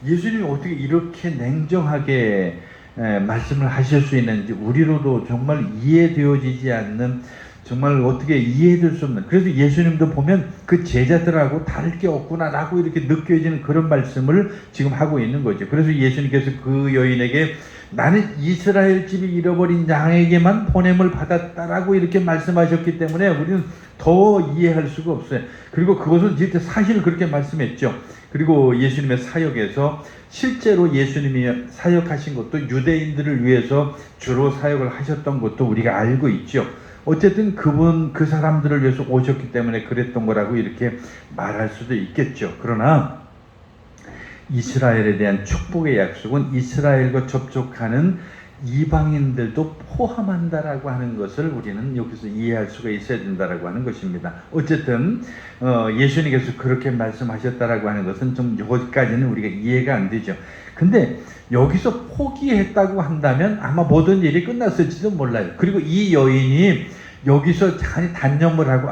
예수님이 어떻게 이렇게 냉정하게 말씀을 하실 수 있는지 우리로도 정말 이해되어지지 않는, 정말 어떻게 이해될 수 없는, 그래도 예수님도 보면 그 제자들하고 다를 게 없구나라고 이렇게 느껴지는 그런 말씀을 지금 하고 있는 거죠. 그래서 예수님께서 그 여인에게 나는 이스라엘 집이 잃어버린 양에게만 보냄을 받았다라고 이렇게 말씀하셨기 때문에 우리는 더 이해할 수가 없어요. 그리고 그것은 진짜 사실 그렇게 말씀했죠. 그리고 예수님의 사역에서 실제로 예수님이 사역하신 것도 유대인들을 위해서 주로 사역을 하셨던 것도 우리가 알고 있죠. 어쨌든 그 사람들을 위해서 오셨기 때문에 그랬던 거라고 이렇게 말할 수도 있겠죠. 그러나 이스라엘에 대한 축복의 약속은 이스라엘과 접촉하는 이방인들도 포함한다라고 하는 것을 우리는 여기서 이해할 수가 있어야 된다라고 하는 것입니다. 어쨌든 예수님께서 그렇게 말씀하셨다라고 하는 것은 좀 여기까지는 우리가 이해가 안 되죠. 근데 여기서 포기했다고 한다면 아마 모든 일이 끝났을지도 몰라요. 그리고 이 여인이 여기서 단념을 하고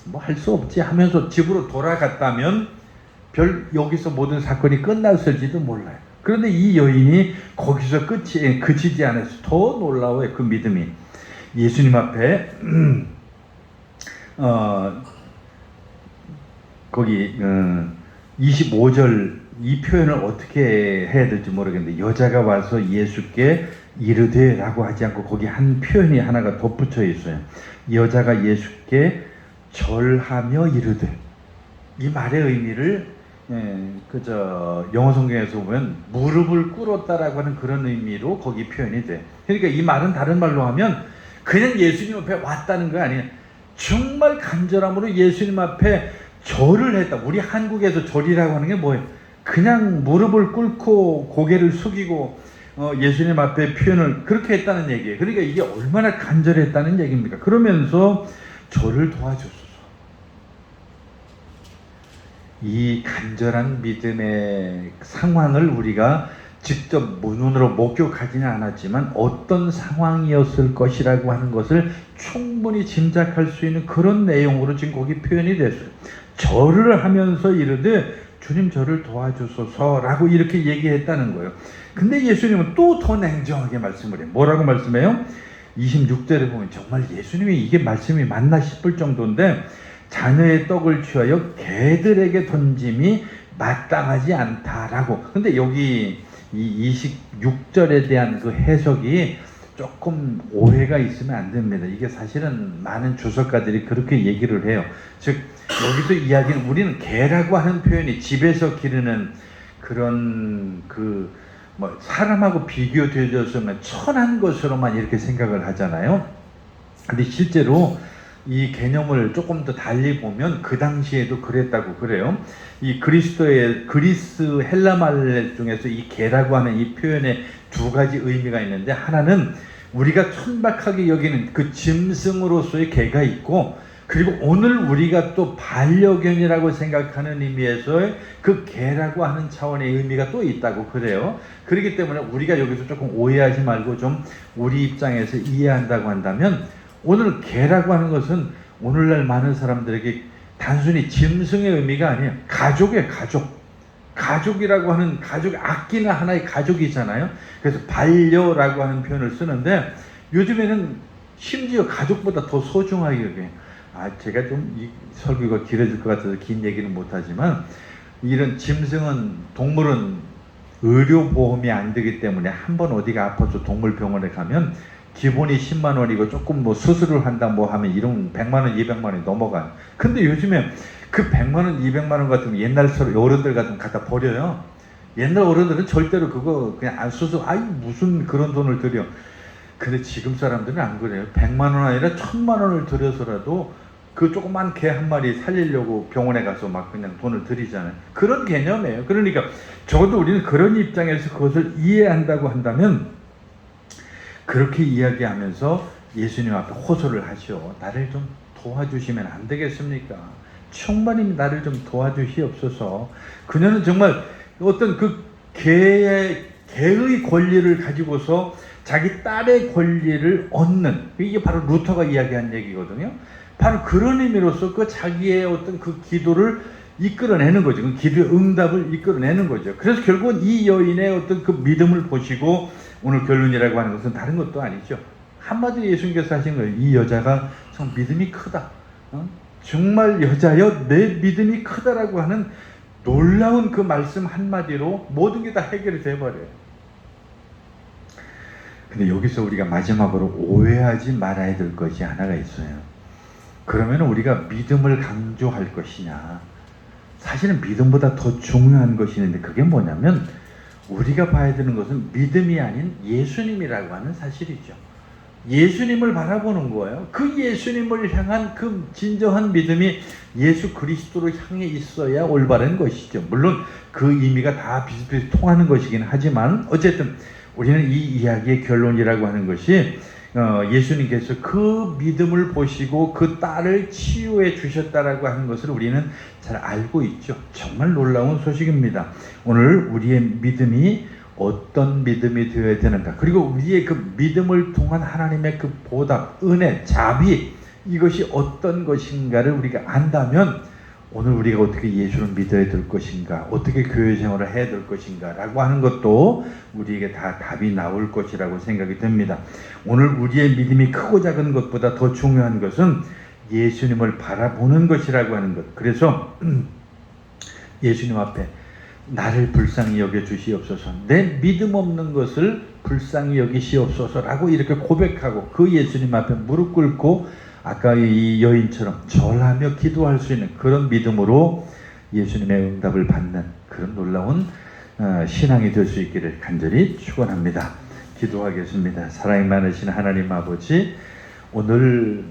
뭐 할 수 없지 하면서 집으로 돌아갔다면 여기서 모든 사건이 끝났을지도 몰라요. 그런데 이 여인이 거기서 그치지 않아서 더 놀라워요. 그 믿음이. 예수님 앞에 거기 25절 이 표현을 어떻게 해야 될지 모르겠는데, 여자가 와서 예수께 이르되 라고 하지 않고 거기 한 표현이 하나가 덧붙여 있어요. 여자가 예수께 절하며 이르되. 이 말의 의미를 영어 성경에서 보면 무릎을 꿇었다라고 하는 그런 의미로 거기 표현이 돼. 그러니까 이 말은 다른 말로 하면 그냥 예수님 앞에 왔다는 거 아니에요. 정말 간절함으로 예수님 앞에 절을 했다. 우리 한국에서 절이라고 하는 게 뭐예요? 그냥 무릎을 꿇고 고개를 숙이고 예수님 앞에 표현을 그렇게 했다는 얘기예요. 그러니까 이게 얼마나 간절했다는 얘기입니까? 그러면서 저를 도와줬소서. 이 간절한 믿음의 상황을 우리가 직접 눈으로 목격하지는 않았지만 어떤 상황이었을 것이라고 하는 것을 충분히 짐작할 수 있는 그런 내용으로 지금 거기 표현이 됐어요. 절을 하면서 이르되 주님 저를 도와주소서라고 이렇게 얘기했다는 거예요. 근데 예수님은 또 더 냉정하게 말씀을 해요. 뭐라고 말씀해요? 26절에 보면 정말 예수님이 이게 말씀이 맞나 싶을 정도인데, 자녀의 떡을 취하여 개들에게 던짐이 마땅하지 않다라고. 근데 여기 이 26절에 대한 그 해석이 조금 오해가 있으면 안 됩니다. 이게 사실은 많은 주석가들이 그렇게 얘기를 해요. 즉 여기서 이야기는, 우리는 개라고 하는 표현이 집에서 기르는 그런 사람하고 비교되어서는 천한 것으로만 이렇게 생각을 하잖아요. 근데 실제로 이 개념을 조금 더 달리 보면 그 당시에도 그랬다고 그래요. 이 그리스 헬라말 중에서 이 개라고 하는 이 표현에 두 가지 의미가 있는데, 하나는 우리가 천박하게 여기는 그 짐승으로서의 개가 있고, 그리고 오늘 우리가 또 반려견이라고 생각하는 의미에서의 그 개라고 하는 차원의 의미가 또 있다고 그래요. 그렇기 때문에 우리가 여기서 조금 오해하지 말고 좀 우리 입장에서 이해한다고 한다면, 오늘 개라고 하는 것은 오늘날 많은 사람들에게 단순히 짐승의 의미가 아니에요. 가족이에요. 가족이라고 하는, 가족, 아끼는 하나의 가족이잖아요. 그래서 반려라고 하는 표현을 쓰는데, 요즘에는 심지어 가족보다 더 소중하게 여겨요. 제가 좀 이 설교가 길어질 것 같아서 긴 얘기는 못하지만, 이런 짐승은, 동물은 의료보험이 안 되기 때문에 한번 어디가 아파서 동물병원에 가면 기본이 10만 원이고 조금 수술을 한다 하면 이런 100만 원, 200만 원이 넘어가요. 근데 요즘에 그 100만 원, 200만 원 같으면 옛날 어른들 같으면 갖다 버려요. 옛날 어른들은 절대로 그거 그냥 안 수술, 무슨 그런 돈을 들여. 근데 지금 사람들은 안 그래요. 100만 원 아니라 1000만 원을 들여서라도 그 조그만 개 한 마리 살리려고 병원에 가서 막 그냥 돈을 들이잖아요. 그런 개념이에요. 그러니까 적어도 우리는 그런 입장에서 그것을 이해한다고 한다면, 그렇게 이야기하면서 예수님 앞에 호소를 하시오. 나를 좀 도와주시면 안 되겠습니까? 충만히 나를 좀 도와주시옵소서. 그녀는 정말 어떤 그 개의 권리를 가지고서 자기 딸의 권리를 얻는, 이게 바로 루터가 이야기한 얘기거든요. 바로 그런 의미로서 그 자기의 어떤 그 기도를 이끌어내는 거죠. 그 기도의 응답을 이끌어내는 거죠. 그래서 결국은 이 여인의 어떤 그 믿음을 보시고 오늘 결론이라고 하는 것은 다른 것도 아니죠. 한마디로 예수님께서 하신 거예요. 이 여자가 참 믿음이 크다. 정말 여자여 내 믿음이 크다라고 하는 놀라운 그 말씀 한마디로 모든 게 다 해결이 돼버려요. 근데 여기서 우리가 마지막으로 오해하지 말아야 될 것이 하나가 있어요. 그러면 우리가 믿음을 강조할 것이냐? 사실은 믿음보다 더 중요한 것이 있는데 그게 뭐냐면 우리가 봐야 되는 것은 믿음이 아닌 예수님이라고 하는 사실이죠. 예수님을 바라보는 거예요. 그 예수님을 향한 그 진정한 믿음이 예수 그리스도를 향해 있어야 올바른 것이죠. 물론 그 의미가 다 비슷비슷 통하는 것이긴 하지만 어쨌든 우리는 이 이야기의 결론이라고 하는 것이 예수님께서 그 믿음을 보시고 그 딸을 치유해 주셨다라고 하는 것을 우리는 잘 알고 있죠. 정말 놀라운 소식입니다. 오늘 우리의 믿음이 어떤 믿음이 되어야 되는가, 그리고 우리의 그 믿음을 통한 하나님의 그 보답, 은혜, 자비, 이것이 어떤 것인가를 우리가 안다면 오늘 우리가 어떻게 예수를 믿어야 될 것인가, 어떻게 교회 생활을 해야 될 것인가 라고 하는 것도 우리에게 다 답이 나올 것이라고 생각이 됩니다. 오늘 우리의 믿음이 크고 작은 것보다 더 중요한 것은 예수님을 바라보는 것이라고 하는 것. 그래서 예수님 앞에 나를 불쌍히 여겨 주시옵소서, 내 믿음 없는 것을 불쌍히 여기시옵소서라고 이렇게 고백하고 그 예수님 앞에 무릎 꿇고 아까 이 여인처럼 절하며 기도할 수 있는 그런 믿음으로 예수님의 응답을 받는 그런 놀라운 신앙이 될 수 있기를 간절히 축원합니다. 기도하겠습니다. 사랑이 많으신 하나님 아버지, 오늘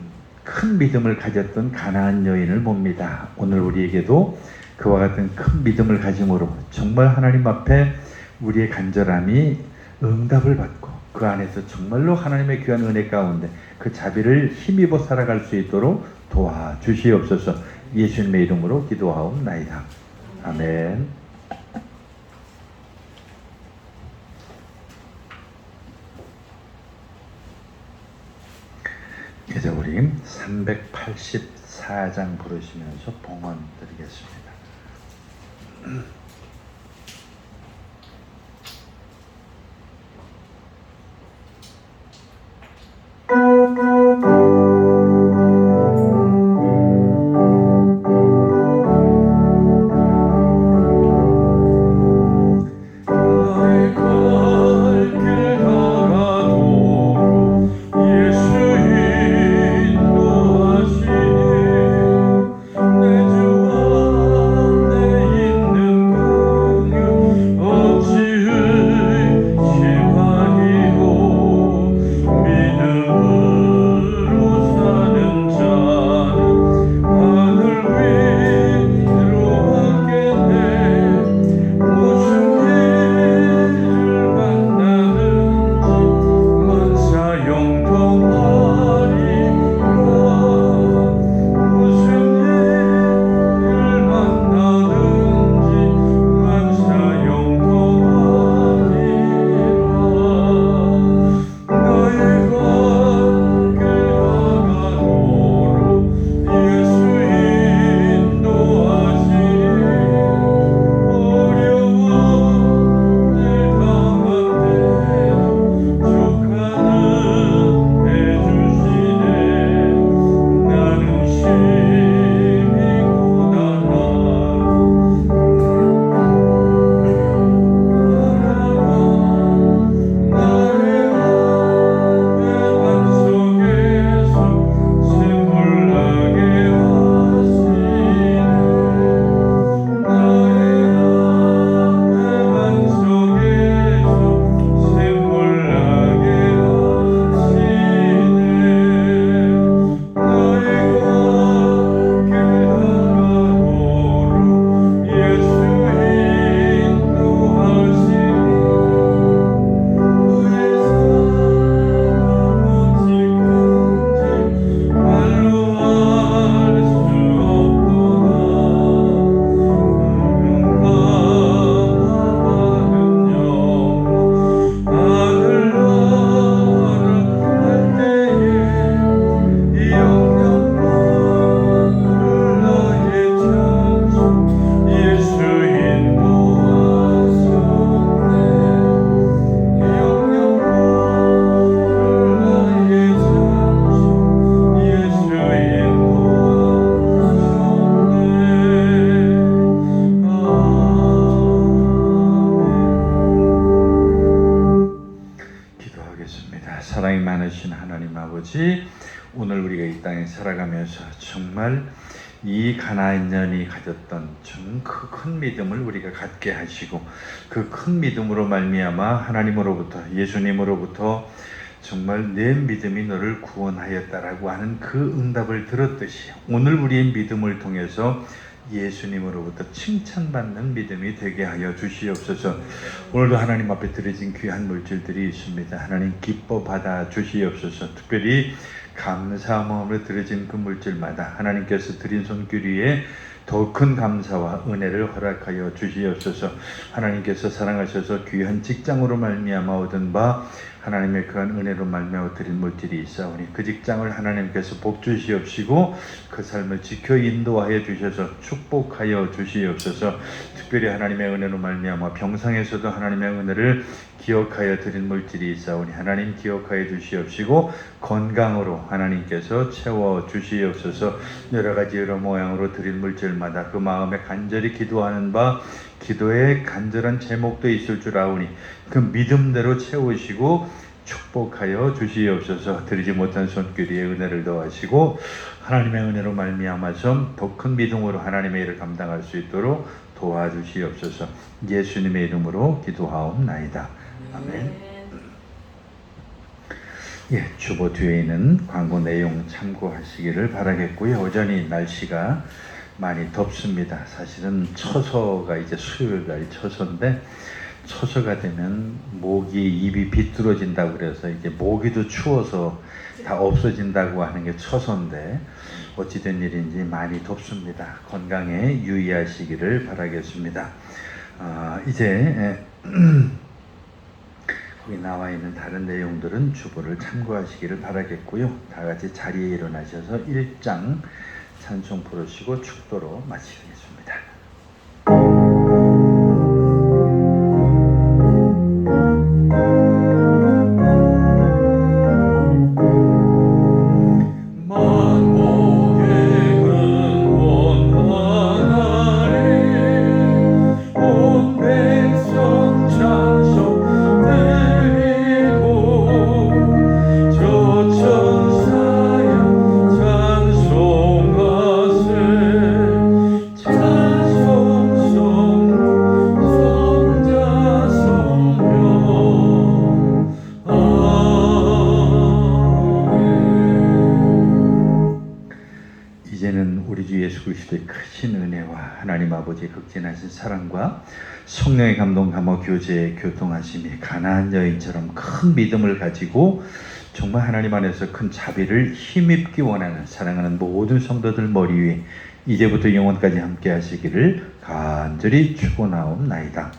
큰 믿음을 가졌던 가나안 여인을 봅니다. 오늘 우리에게도 그와 같은 큰 믿음을 가짐으로 정말 하나님 앞에 우리의 간절함이 응답을 받고 그 안에서 정말로 하나님의 귀한 은혜 가운데 그 자비를 힘입어 살아갈 수 있도록 도와주시옵소서. 예수님의 이름으로 기도하옵나이다. 아멘. 이제 우리 384장 부르시면서 봉헌 드리겠습니다. 땅에 살아가면서 정말 이 가나안인이 가졌던 좀 큰 믿음을 우리가 갖게 하시고 그 큰 믿음으로 말미암아 하나님으로부터 예수님으로부터 정말 내 믿음이 너를 구원하였다라고 하는 그 응답을 들었듯이 오늘 우리의 믿음을 통해서 예수님으로부터 칭찬받는 믿음이 되게 하여 주시옵소서. 오늘도 하나님 앞에 드려진 귀한 물질들이 있습니다. 하나님 기뻐 받아 주시옵소서. 특별히 감사 마음으로 드려진 그 물질마다 하나님께서 드린 손길 위에 더 큰 감사와 은혜를 허락하여 주시옵소서. 하나님께서 사랑하셔서 귀한 직장으로 말미암아 얻은 바 하나님의 그한 은혜로 말미암아 드린 물질이 있사오니 그 직장을 하나님께서 복 주시옵시고 그 삶을 지켜 인도하여 주셔서 축복하여 주시옵소서. 특별히 하나님의 은혜로 말미암아 병상에서도 하나님의 은혜를 기억하여 드린 물질이 있사오니 하나님 기억하여 주시옵시고 건강으로 하나님께서 채워 주시옵소서. 여러 가지 여러 모양으로 드린 물질마다 그 마음에 간절히 기도하는 바 기도에 간절한 제목도 있을 줄 아오니 그 믿음대로 채우시고 축복하여 주시옵소서. 드리지 못한 손길 위에 은혜를 더하시고 하나님의 은혜로 말미암아서 더 큰 믿음으로 하나님의 일을 감당할 수 있도록 도와주시옵소서. 예수님의 이름으로 기도하옵나이다. 아멘. 예, 주보 뒤에 있는 광고 내용 참고하시기를 바라겠고요. 여전히 날씨가 많이 덥습니다. 사실은 처서가 이제 수요일날이 처서인데 처서가 되면 모기 입이 비뚤어진다고 그래서 이제 모기도 추워서 다 없어진다고 하는 게 처서인데 어찌된 일인지 많이 덥습니다. 건강에 유의하시기를 바라겠습니다. 이제 거기 나와 있는 다른 내용들은 주보를 참고하시기를 바라겠고요. 다 같이 자리에 일어나셔서 1장 찬송 부르시고 축도로 마치겠습니다. 이제는 우리 주 예수 그리스도의 크신 은혜와 하나님 아버지의 극진하신 사랑과 성령의 감동 감화 교제의 교통하심이 가나안 여인처럼 큰 믿음을 가지고 정말 하나님 안에서 큰 자비를 힘입기 원하는 사랑하는 모든 성도들 머리 위에 이제부터 영원까지 함께 하시기를 간절히 축원하옵나이다.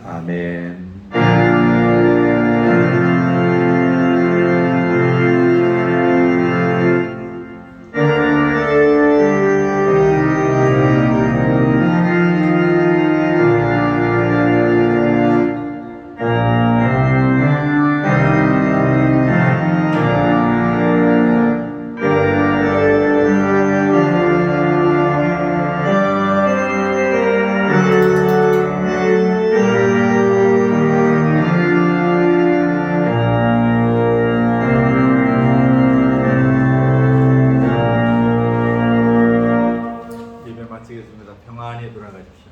아멘. 마치겠습니다. 평안히 돌아가십시오.